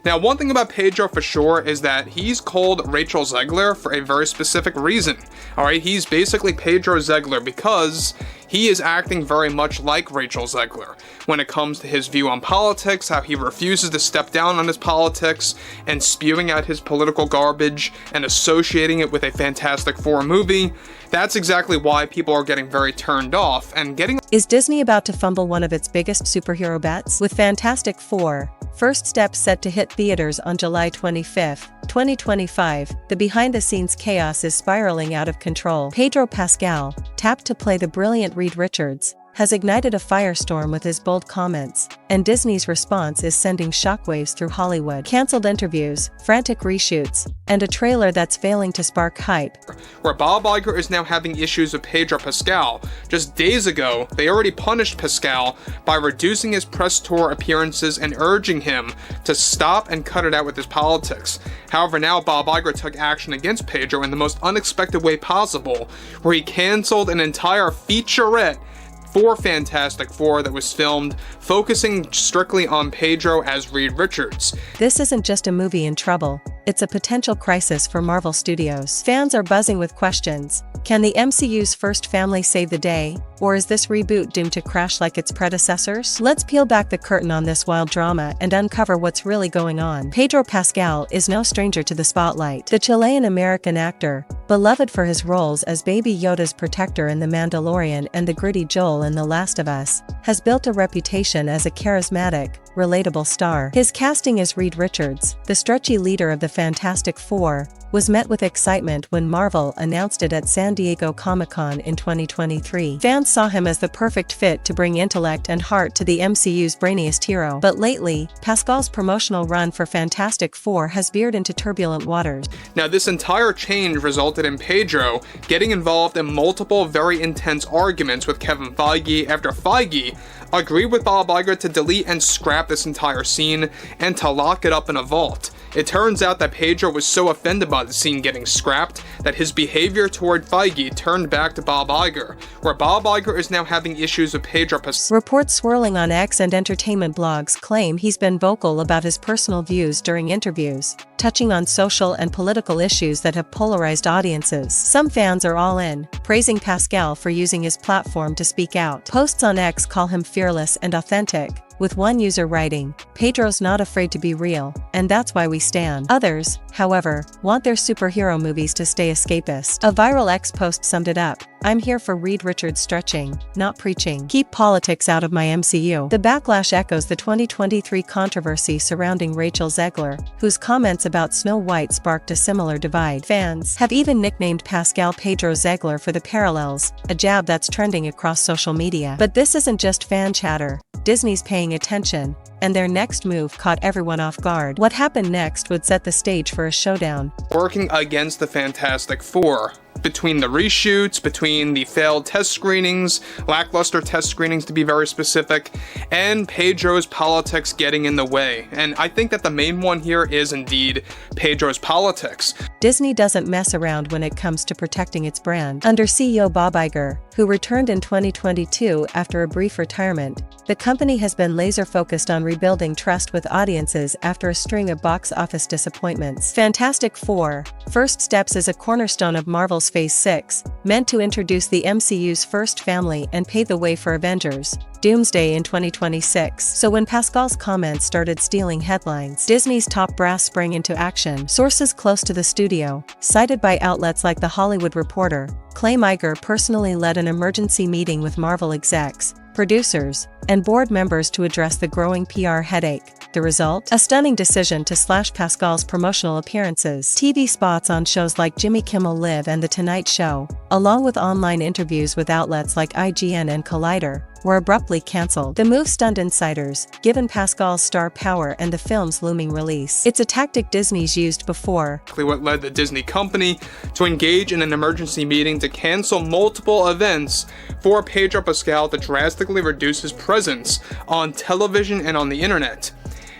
Now, one thing about Pedro for sure is that he's called Rachel Zegler for a very specific reason. Alright, he's basically Pedro Zegler because he is acting very much like Rachel Zegler when it comes to his view on politics, how he refuses to step down on his politics, and spewing out his political garbage and associating it with a Fantastic Four movie. That's exactly why people are getting very turned off and getting... Is Disney about to fumble one of its biggest superhero bets? With Fantastic Four, first step set to hit theaters on July 25, 2025, the behind-the-scenes chaos is spiraling out of control. Pedro Pascal, tapped to play the brilliant Reed Richards, has ignited a firestorm with his bold comments, and Disney's response is sending shockwaves through Hollywood. Cancelled interviews, frantic reshoots, and a trailer that's failing to spark hype. Where Bob Iger is now having issues with Pedro Pascal. Just days ago, they already punished Pascal by reducing his press tour appearances and urging him to stop and cut it out with his politics. However, now Bob Iger took action against Pedro in the most unexpected way possible, where he cancelled an entire featurette for Fantastic Four that was filmed, focusing strictly on Pedro as Reed Richards. This isn't just a movie in trouble, it's a potential crisis for Marvel Studios. Fans are buzzing with questions. Can the MCU's first family save the day, or is this reboot doomed to crash like its predecessors? Let's peel back the curtain on this wild drama and uncover what's really going on. Pedro Pascal is no stranger to the spotlight. The Chilean-American actor, beloved for his roles as Baby Yoda's protector in The Mandalorian and the gritty Joel in The Last of Us, has built a reputation as a charismatic, relatable star. His casting as Reed Richards, the stretchy leader of the Fantastic Four, was met with excitement when Marvel announced it at San Diego Comic-Con in 2023. Fans saw him as the perfect fit to bring intellect and heart to the MCU's brainiest hero. But lately, Pascal's promotional run for Fantastic Four has veered into turbulent waters. Now, this entire change resulted in Pedro getting involved in multiple very intense arguments with Kevin Feige after Feige agreed with Bob Iger to delete and scrap this entire scene and to lock it up in a vault. It turns out that Pedro was so offended by the scene getting scrapped that his behavior toward Feige turned back to Bob Iger, where Bob Iger is now having issues with Pedro Pascal. Reports swirling on X and entertainment blogs claim he's been vocal about his personal views during interviews, touching on social and political issues that have polarized audiences. Some fans are all in, praising Pascal for using his platform to speak out. Posts on X call him fearless and authentic, with one user writing, "Pedro's not afraid to be real, and that's why we stan." Others, however, want their superhero movies to stay escapist. A viral X post summed it up: "I'm here for Reed Richards stretching, not preaching. Keep politics out of my MCU." The backlash echoes the 2023 controversy surrounding Rachel Zegler, whose comments about Snow White sparked a similar divide. Fans have even nicknamed Pascal Pedro Zegler for the parallels, a jab that's trending across social media. But this isn't just fan chatter. Disney's paying attention, and their next move caught everyone off guard. What happened next would set the stage for a showdown. Working against the Fantastic Four. Between the reshoots, between the failed test screenings, lackluster test screenings to be very specific, and Pedro's politics getting in the way. And I think that the main one here is indeed Pedro's politics. Disney doesn't mess around when it comes to protecting its brand. Under CEO Bob Iger, who returned in 2022 after a brief retirement, the company has been laser-focused on rebuilding trust with audiences after a string of box office disappointments. Fantastic Four: First Steps is a cornerstone of Marvel's Phase 6, meant to introduce the MCU's first family and pave the way for Avengers: Doomsday in 2026. So when Pascal's comments started stealing headlines, Disney's top brass sprang into action. Sources close to the studio, cited by outlets like The Hollywood Reporter, claim Iger personally led an emergency meeting with Marvel execs, producers, and board members to address the growing PR headache. The result? A stunning decision to slash Pascal's promotional appearances. TV spots on shows like Jimmy Kimmel Live and The Tonight Show, along with online interviews with outlets like IGN and Collider, were abruptly cancelled. The move stunned insiders, given Pascal's star power and the film's looming release. It's a tactic Disney's used before. What led the Disney company to engage in an emergency meeting to cancel multiple events for Pedro Pascal to drastically reduce his presence on television and on the internet.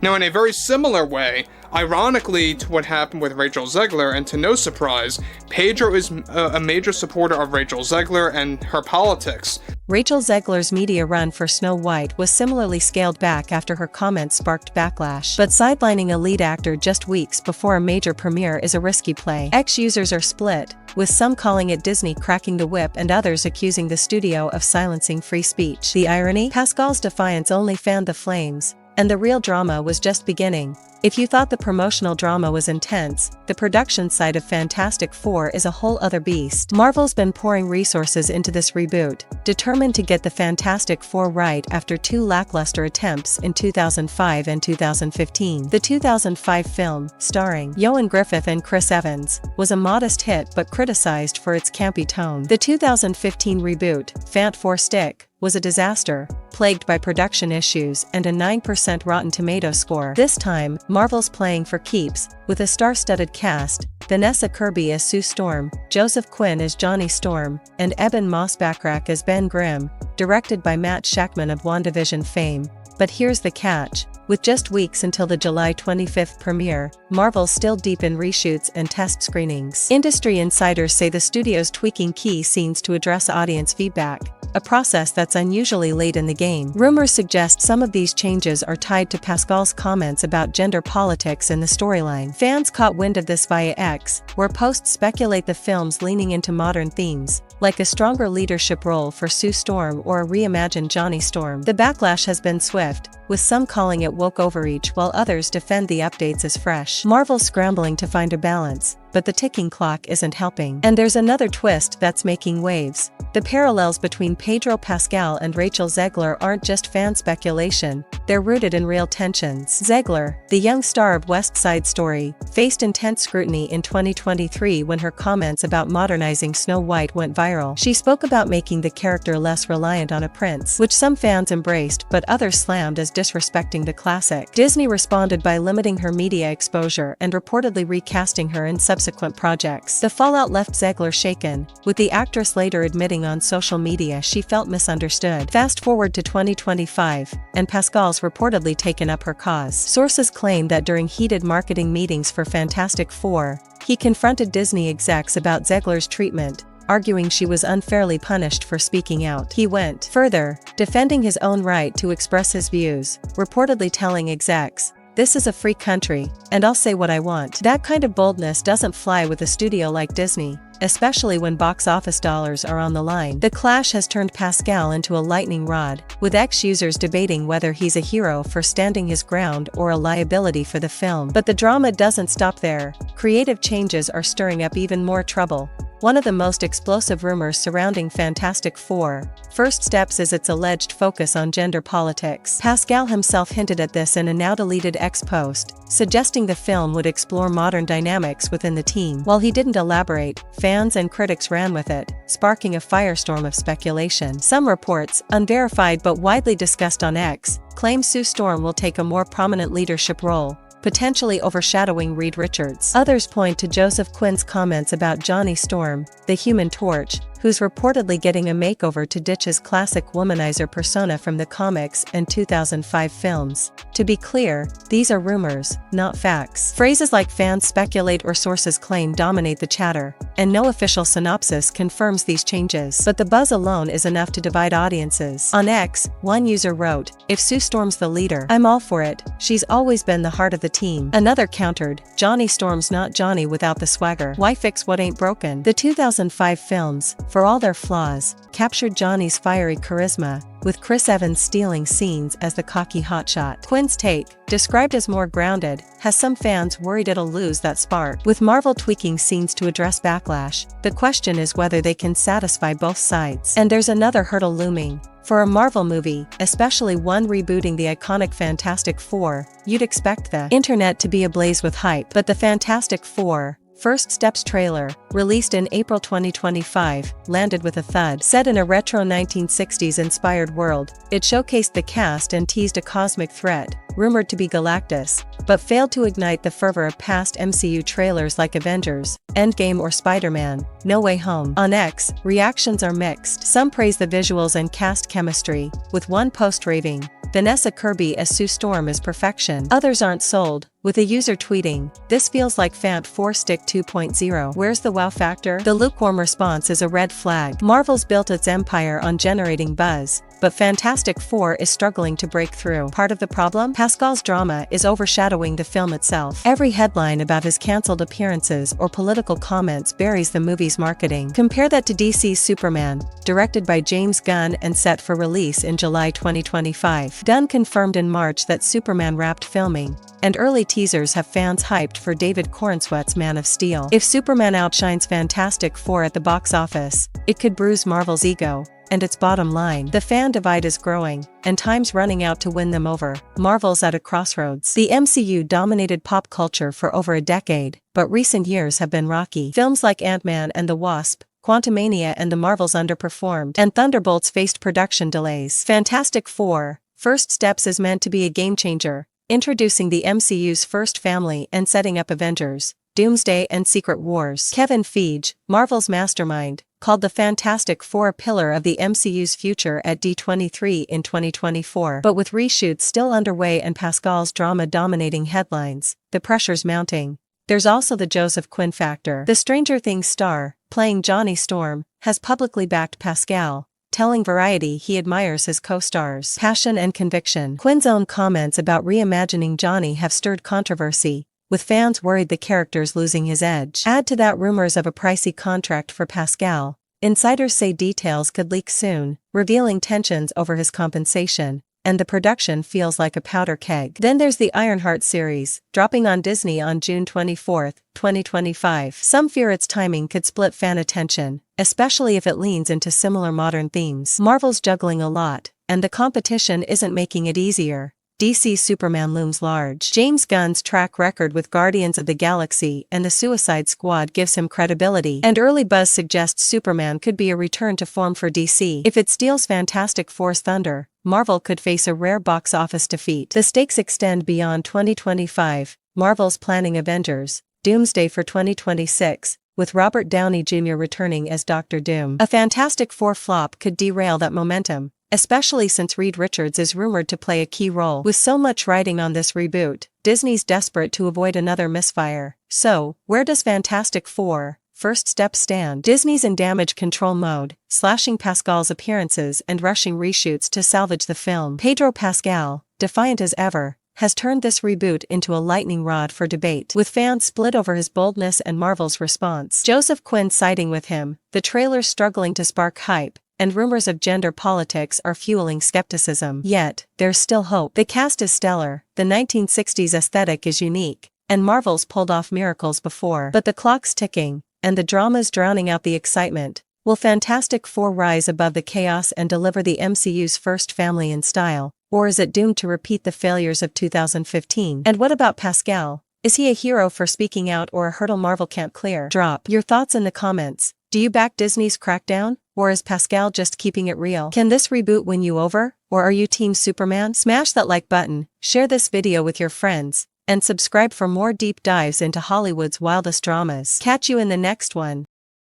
Now, in a very similar way, ironically to what happened with Rachel Zegler, and to no surprise, Pedro is a major supporter of Rachel Zegler and her politics. Rachel Zegler's media run for Snow White was similarly scaled back after her comments sparked backlash. But sidelining a lead actor just weeks before a major premiere is a risky play. X-users are split, with some calling it Disney cracking the whip and others accusing the studio of silencing free speech. The irony? Pascal's defiance only fanned the flames, and the real drama was just beginning. If you thought the promotional drama was intense, the production side of Fantastic Four is a whole other beast. Marvel's been pouring resources into this reboot, determined to get the Fantastic Four right after two lackluster attempts in 2005 and 2015. The 2005 film, starring Ioan Gruffudd and Chris Evans, was a modest hit but criticized for its campy tone. The 2015 reboot, Fant 4 Stick, was a disaster, plagued by production issues and a 9% Rotten Tomatoes score. This time, Marvel's playing for keeps, with a star-studded cast: Vanessa Kirby as Sue Storm, Joseph Quinn as Johnny Storm, and Eben Moss-Backrack as Ben Grimm, directed by Matt Shakman of WandaVision fame. But here's the catch: with just weeks until the July 25th premiere, Marvel's still deep in reshoots and test screenings. Industry insiders say the studio's tweaking key scenes to address audience feedback, a process that's unusually late in the game. Rumors suggest some of these changes are tied to Pascal's comments about gender politics in the storyline. Fans caught wind of this via X, where posts speculate the film's leaning into modern themes, like a stronger leadership role for Sue Storm or a reimagined Johnny Storm. The backlash has been swift, with some calling it woke overreach while others defend the updates as fresh. Marvel's scrambling to find a balance, but the ticking clock isn't helping. And there's another twist that's making waves. The parallels between Pedro Pascal and Rachel Zegler aren't just fan speculation, they're rooted in real tensions. Zegler, the young star of West Side Story, faced intense scrutiny in 2023 when her comments about modernizing Snow White went viral. She spoke about making the character less reliant on a prince, which some fans embraced but others slammed as disrespecting the classic. Disney responded by limiting her media exposure and reportedly recasting her in subsequent projects. The fallout left Zegler shaken, with the actress later admitting on social media she felt misunderstood. Fast forward to 2025, and Pascal's reportedly taken up her cause. Sources claim that during heated marketing meetings for Fantastic Four, he confronted Disney execs about Zegler's treatment, arguing she was unfairly punished for speaking out. He went further, defending his own right to express his views, reportedly telling execs, "This is a free country, and I'll say what I want." That kind of boldness doesn't fly with a studio like Disney, especially when box office dollars are on the line. The clash has turned Pascal into a lightning rod, with ex-users debating whether he's a hero for standing his ground or a liability for the film. But the drama doesn't stop there. Creative changes are stirring up even more trouble. One of the most explosive rumors surrounding Fantastic Four, First Steps, is its alleged focus on gender politics. Pascal himself hinted at this in a now-deleted X post, suggesting the film would explore modern dynamics within the team. While he didn't elaborate, fans and critics ran with it, sparking a firestorm of speculation. Some reports, unverified but widely discussed on X, claim Sue Storm will take a more prominent leadership role, potentially overshadowing Reed Richards. Others point to Joseph Quinn's comments about Johnny Storm, the Human Torch, who's reportedly getting a makeover to ditch his classic womanizer persona from the comics and 2005 films. To be clear, these are rumors, not facts. Phrases like fans speculate or sources claim dominate the chatter, and no official synopsis confirms these changes. But the buzz alone is enough to divide audiences. On X, one user wrote, "If Sue Storm's the leader, I'm all for it. She's always been the heart of the team." Another countered, "Johnny Storm's not Johnny without the swagger. Why fix what ain't broken?" The 2005 films, for all their flaws, captured Johnny's fiery charisma, with Chris Evans stealing scenes as the cocky hotshot. Quinn's take, described as more grounded, has some fans worried it'll lose that spark. With Marvel tweaking scenes to address backlash, the question is whether they can satisfy both sides. And there's another hurdle looming. For a Marvel movie, especially one rebooting the iconic Fantastic Four, you'd expect the internet to be ablaze with hype. But the Fantastic Four, First Steps trailer, released in April 2025, landed with a thud. Set in a retro 1960s-inspired world, it showcased the cast and teased a cosmic threat, rumored to be Galactus, but failed to ignite the fervor of past MCU trailers like Avengers, Endgame or Spider-Man: No Way Home. On X, reactions are mixed. Some praise the visuals and cast chemistry, with one post raving, Vanessa Kirby as Sue Storm is perfection. Others aren't sold, with a user tweeting, "This feels like Fant 4 Stick 2.0. Where's the wow factor?" The lukewarm response is a red flag. Marvel's built its empire on generating buzz, but Fantastic Four is struggling to break through. Part of the problem? Pascal's drama is overshadowing the film itself. Every headline about his cancelled appearances or political comments buries the movie's marketing. Compare that to DC's Superman, directed by James Gunn and set for release in July 2025. Gunn confirmed in March that Superman wrapped filming, and early teasers have fans hyped for David Corenswet's Man of Steel. If Superman outshines Fantastic Four at the box office, it could bruise Marvel's ego and its bottom line. The fan divide is growing, and time's running out to win them over. Marvel's at a crossroads. The MCU dominated pop culture for over a decade, but recent years have been rocky. Films like Ant-Man and the Wasp, Quantumania and the Marvels underperformed, and Thunderbolts faced production delays. Fantastic Four: First Steps is meant to be a game-changer, introducing the MCU's first family and setting up Avengers, Doomsday and Secret Wars. Kevin Feige, Marvel's mastermind, called the Fantastic Four a pillar of the MCU's future at D23 in 2024. But with reshoots still underway and Pascal's drama dominating headlines, the pressure's mounting. There's also the Joseph Quinn factor. The Stranger Things star, playing Johnny Storm, has publicly backed Pascal, telling Variety he admires his co-stars' passion and conviction. Quinn's own comments about reimagining Johnny have stirred controversy, with fans worried the character's losing his edge. Add to that rumors of a pricey contract for Pascal. Insiders say details could leak soon, revealing tensions over his compensation, and the production feels like a powder keg. Then there's the Ironheart series, dropping on Disney on June 24, 2025. Some fear its timing could split fan attention, especially if it leans into similar modern themes. Marvel's juggling a lot, and the competition isn't making it easier. DC's Superman looms large. James Gunn's track record with Guardians of the Galaxy and the Suicide Squad gives him credibility, and early buzz suggests Superman could be a return to form for DC. If it steals Fantastic Four's thunder, Marvel could face a rare box office defeat. The stakes extend beyond 2025. Marvel's planning Avengers, Doomsday for 2026, with Robert Downey Jr. returning as Dr. Doom. A Fantastic Four flop could derail that momentum, especially since Reed Richards is rumored to play a key role. With so much riding on this reboot, Disney's desperate to avoid another misfire. So, where does Fantastic Four: First Steps stand? Disney's in damage control mode, slashing Pascal's appearances and rushing reshoots to salvage the film. Pedro Pascal, defiant as ever, has turned this reboot into a lightning rod for debate, with fans split over his boldness and Marvel's response. Joseph Quinn siding with him, the trailers struggling to spark hype, and rumors of gender politics are fueling skepticism. Yet, there's still hope. The cast is stellar, the 1960s aesthetic is unique, and Marvel's pulled off miracles before. But the clock's ticking, and the drama's drowning out the excitement. Will Fantastic Four rise above the chaos and deliver the MCU's first family in style, or is it doomed to repeat the failures of 2015? And what about Pascal? Is he a hero for speaking out or a hurdle Marvel can't clear? Drop your thoughts in the comments. Do you back Disney's crackdown? Or is Pascal just keeping it real? Can this reboot win you over? Or are you Team Superman? Smash that like button, share this video with your friends, and subscribe for more deep dives into Hollywood's wildest dramas. Catch you in the next one.